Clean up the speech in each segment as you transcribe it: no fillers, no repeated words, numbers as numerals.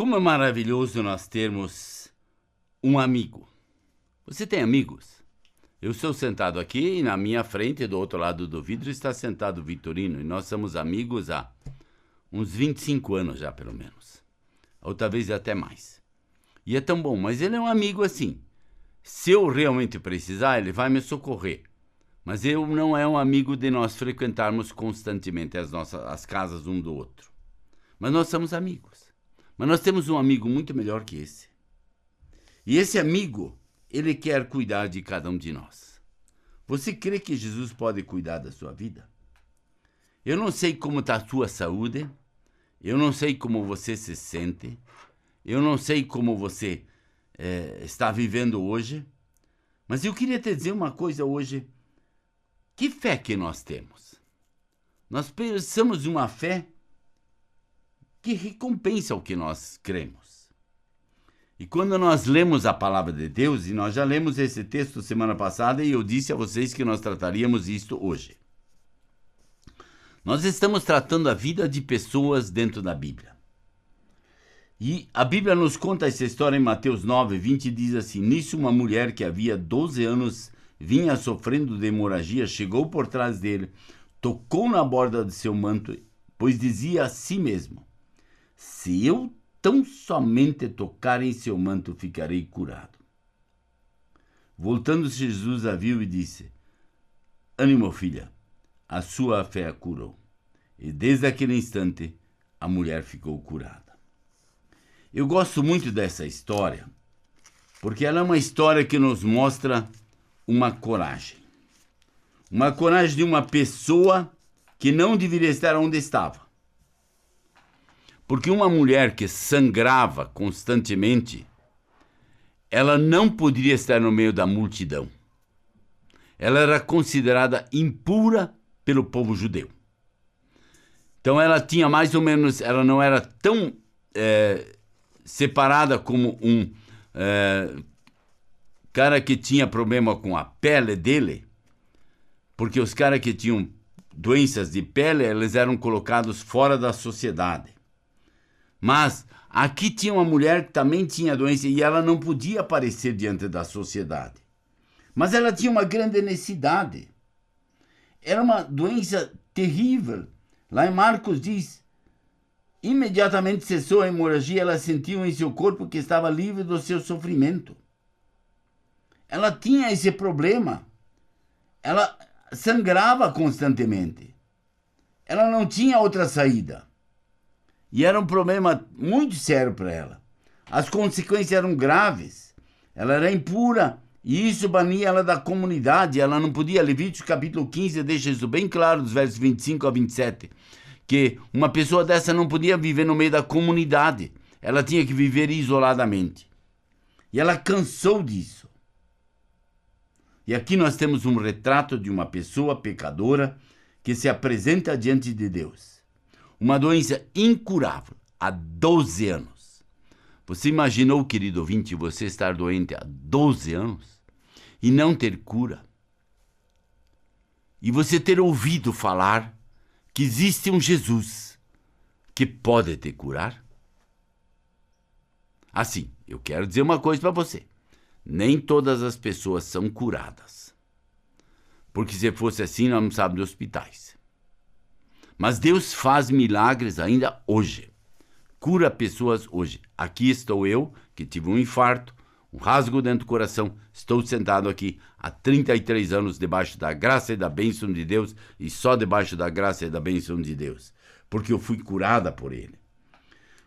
Como é maravilhoso nós termos um amigo. Você tem amigos? Eu estou sentado aqui e na minha frente, do outro lado do vidro, está sentado o Vitorino. E nós somos amigos há uns 25 anos já, pelo menos. Ou talvez até mais. E é tão bom, mas ele é um amigo assim. Se eu realmente precisar, ele vai me socorrer. Mas ele não é um amigo de nós frequentarmos constantemente as casas um do outro. Mas nós somos amigos. Mas nós temos um amigo muito melhor que esse. E esse amigo, ele quer cuidar de cada um de nós. Você crê que Jesus pode cuidar da sua vida? Eu não sei como está a sua saúde. Eu não sei como você se sente. Eu não sei como você está vivendo hoje. Mas eu queria te dizer uma coisa hoje. Que fé que nós temos? Nós precisamos de uma fé que recompensa o que nós cremos. E quando nós lemos a palavra de Deus, e nós já lemos esse texto semana passada, e eu disse a vocês que nós trataríamos isto hoje. Nós estamos tratando a vida de pessoas dentro da Bíblia. E a Bíblia nos conta essa história em Mateus 9, 20, diz assim: Nisso uma mulher que havia 12 anos vinha sofrendo de hemorragia, chegou por trás dele, tocou na borda de seu manto, pois dizia a si mesmo: se eu tão somente tocar em seu manto, ficarei curado. Voltando-se, Jesus a viu e disse: ânimo, filha, a sua fé a curou. E desde aquele instante, a mulher ficou curada. Eu gosto muito dessa história, porque ela é uma história que nos mostra uma coragem. Uma coragem de uma pessoa que não deveria estar onde estava. Porque uma mulher que sangrava constantemente, ela não poderia estar no meio da multidão. Ela era considerada impura pelo povo judeu. Então ela tinha mais ou menos, ela não era tão separada como um cara que tinha problema com a pele dele, porque os caras que tinham doenças de pele, eles eram colocados fora da sociedade. Mas aqui tinha uma mulher que também tinha doença e ela não podia aparecer diante da sociedade. Mas ela tinha uma grande necessidade. Era uma doença terrível. Lá em Marcos diz: imediatamente cessou a hemorragia, ela sentiu em seu corpo que estava livre do seu sofrimento. Ela tinha esse problema. Ela sangrava constantemente. Ela não tinha outra saída. E era um problema muito sério para ela. As consequências eram graves. Ela era impura e isso bania ela da comunidade. Ela não podia. Levítico capítulo 15 deixa isso bem claro, dos versos 25 a 27, que uma pessoa dessa não podia viver no meio da comunidade. Ela tinha que viver isoladamente. E ela cansou disso. E aqui nós temos um retrato de uma pessoa pecadora que se apresenta diante de Deus. Uma doença incurável, há 12 anos. Você imaginou, querido ouvinte, você estar doente há 12 anos e não ter cura? E você ter ouvido falar que existe um Jesus que pode te curar? Assim, eu quero dizer uma coisa para você. Nem todas as pessoas são curadas. Porque se fosse assim, nós não precisávamos de hospitais. Mas Deus faz milagres ainda hoje. Cura pessoas hoje. Aqui estou eu, que tive um infarto, um rasgo dentro do coração. Estou sentado aqui há 33 anos debaixo da graça e da bênção de Deus, e só debaixo da graça e da bênção de Deus, porque eu fui curada por Ele.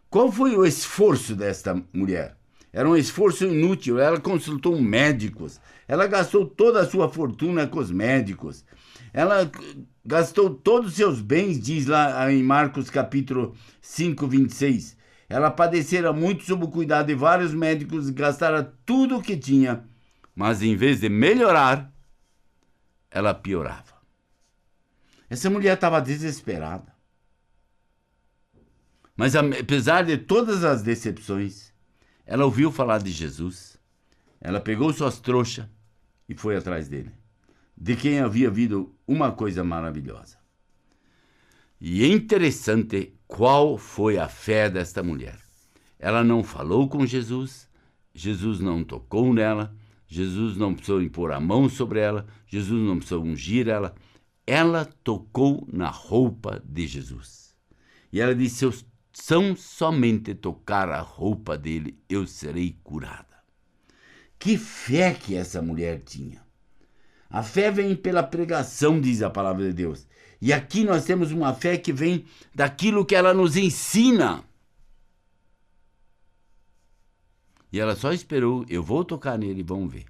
Qual foi o esforço desta mulher? Era um esforço inútil. Ela consultou médicos. Ela gastou toda a sua fortuna com os médicos. Ela gastou todos os seus bens, diz lá em Marcos capítulo 5, 26. Ela padecera muito sob o cuidado de vários médicos, gastara tudo o que tinha, mas em vez de melhorar, ela piorava. Essa mulher estava desesperada. Mas apesar de todas as decepções, ela ouviu falar de Jesus. Ela pegou suas trouxas e foi atrás dele, de quem havia havido uma coisa maravilhosa. E é interessante qual foi a fé desta mulher. Ela não falou com Jesus, Jesus não tocou nela, Jesus não precisou impor a mão sobre ela, Jesus não precisou ungir ela. Ela tocou na roupa de Jesus. E ela disse, se eu tão somente tocar a roupa dele, eu serei curada. Que fé que essa mulher tinha. A fé vem pela pregação, diz a palavra de Deus. E aqui nós temos uma fé que vem daquilo que ela nos ensina. E ela só esperou, eu vou tocar nele, vamos ver.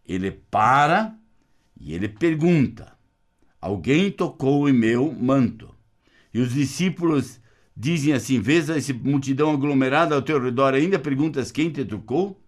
Ele para e ele pergunta, alguém tocou em meu manto? E os discípulos dizem assim, vês essa multidão aglomerada ao teu redor, ainda perguntas quem te tocou?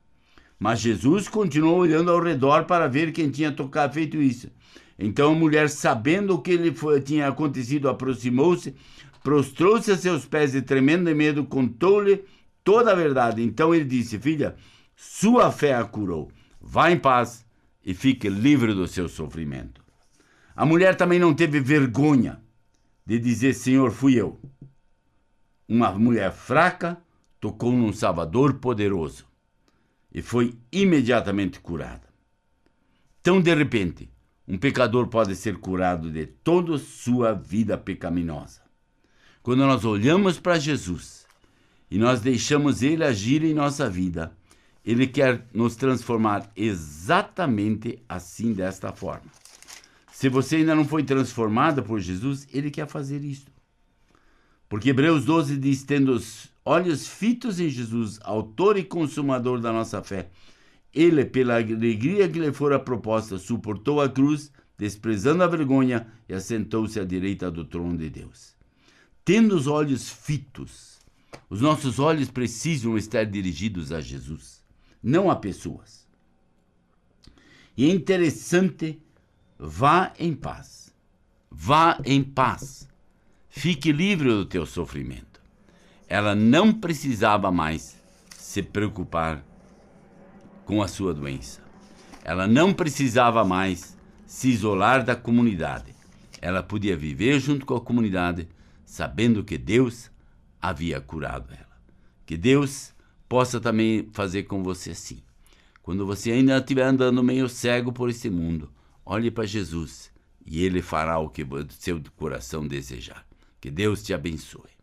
Mas Jesus continuou olhando ao redor para ver quem tinha feito isso. Então a mulher, sabendo o que tinha acontecido, aproximou-se, prostrou-se a seus pés e, tremendo de medo, contou-lhe toda a verdade. Então ele disse, filha, sua fé a curou. Vá em paz e fique livre do seu sofrimento. A mulher também não teve vergonha de dizer, Senhor, fui eu. Uma mulher fraca tocou num Salvador poderoso e foi imediatamente curada. Então, de repente, um pecador pode ser curado de toda sua vida pecaminosa. Quando nós olhamos para Jesus e nós deixamos Ele agir em nossa vida, Ele quer nos transformar exatamente assim, desta forma. Se você ainda não foi transformada por Jesus, Ele quer fazer isso. Porque Hebreus 12 diz, tendo os olhos fitos em Jesus, autor e consumador da nossa fé, Ele, pela alegria que lhe fora proposta, suportou a cruz, desprezando a vergonha, e assentou-se à direita do trono de Deus. Tendo os olhos fitos, os nossos olhos precisam estar dirigidos a Jesus, não a pessoas. E é interessante, vá em paz. Vá em paz. Fique livre do teu sofrimento. Ela não precisava mais se preocupar com a sua doença. Ela não precisava mais se isolar da comunidade. Ela podia viver junto com a comunidade, sabendo que Deus havia curado ela. Que Deus possa também fazer com você assim. Quando você ainda estiver andando meio cego por esse mundo, olhe para Jesus e Ele fará o que o seu coração desejar. Que Deus te abençoe.